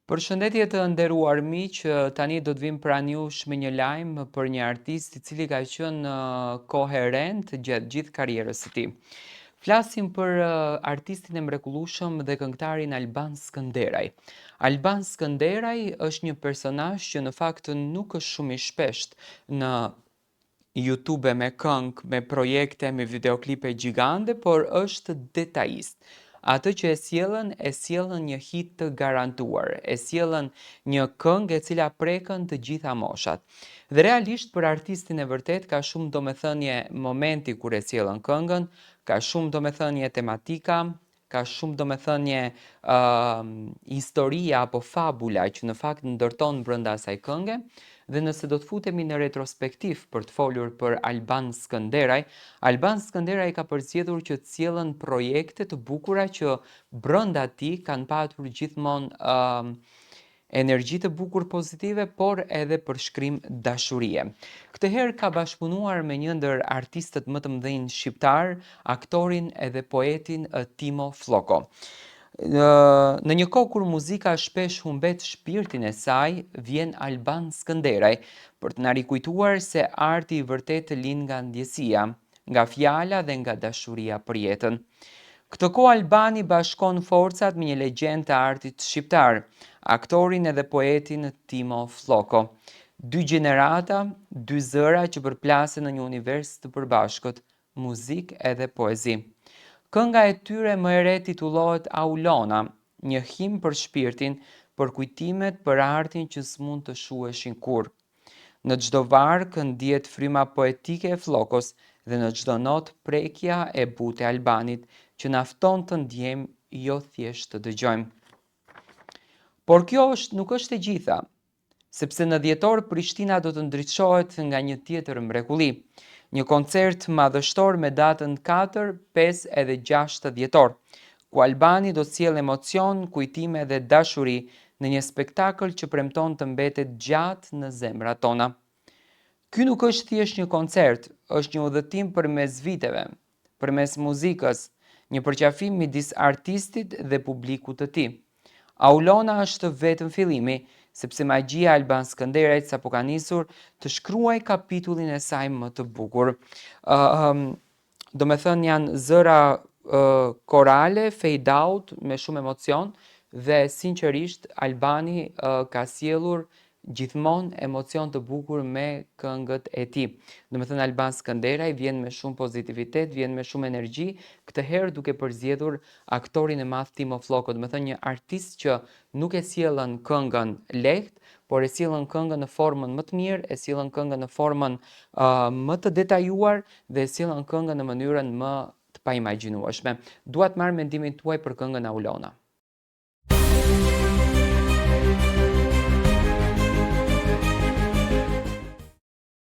Përshëndetje të nderuar miq, tani do të vim pranë jush me një lajm për një artist i cili ka qenë koherent gjatë gjithë karrierës së tij. Flasim për artistin e mrekullueshëm dhe këngëtarin Alban Skënderaj. Alban Skënderaj është një personazh që në fakt nuk është shumë i shpesht në YouTube me këngë, me projekte, me videoklipe gjigande, por është detajist. Atë që e sjellën një hit të garantuar, e sjellën një këngë e cila prekën të gjitha moshat. Dhe realisht për artistin e vërtet ka shumë domethënie momenti kur e sjellën këngën, ka shumë domethënie tematika, ka shumë domethënie historia apo fabula që në fakt ndërton brenda asaj kënge. Dhe nëse do të futemi në retrospektiv për të folur për Alban Skënderaj, Alban Skënderaj ka përzgjedhur që të sjellën projekte të bukura që brenda tij kanë patur gjithmonë energji të bukur pozitive, por edhe përshkrim dashurie. Këtë herë ka bashkëpunuar me një ndër artistët më të mëdhenj shqiptar, aktorin edhe poetin Timo Floko. Në një kohë kur muzika shpesh humbet shpirtin e saj, vjen Alban Skënderaj për të na rikujtuar se arti i vërtet lind nga ndjesia, nga fjala dhe nga dashuria për jetën. Këtë kohë Albani bashkon forcat me një legjendë të artit shqiptar, aktorin edhe poetin Timo Floko. Dy gjenerata, dy zëra që përplasen në një univers të përbashkët, muzikë edhe poezi. Kënga e tyre më e re titullohet Aulona, një him për shpirtin, për kujtimet për artin që s'mund të shuheshin kurrë. Në çdo varg ndihet fryma poetike e Flokos dhe në çdo notë prekja e butë e Albanit, që na fton të ndjejmë, jo thjesht të dëgjojmë. Por kjo nuk është e gjitha, sepse në dhjetor Prishtina do të ndriçohet nga një tjetër mrekulli. Një koncert madhështor me datën 4, 5 edhe 6 dhjetor, ku Albani do të sjellë emocion, kujtime dhe dashuri në një spektakël që premton të mbetet gjatë në zemrat tona. Ky nuk është thjesht një koncert, është një udhëtim përmes viteve, përmes muzikës, një përqafim midis artistit dhe publikut të tij. Aulona është vetëm fillimi, sepse magjia e Alban Skënderajt sapo ka nisur të shkruaj kapitullin e saj më të bukur. Do me thënë janë zëra korale, fade out, me shumë emocion, dhe sinqerisht Albani ka sjellur gjithmonë emocion të bukur me këngët e tij. Do me thënë Alban Skënderaj vjen me shumë pozitivitet, vjen me shumë energji, këtë herë duke përzgjedhur aktorin e madh Timo Floko, do me thënë një artist që nuk e sjellën këngën lehtë, por e sjellën këngën në formën më të mirë, e sjellën këngën në formën më të detajuar dhe e sjellën këngën në mënyrën më të paimagjinueshme. Dua të marr mendimin tuaj për këngën Aulona.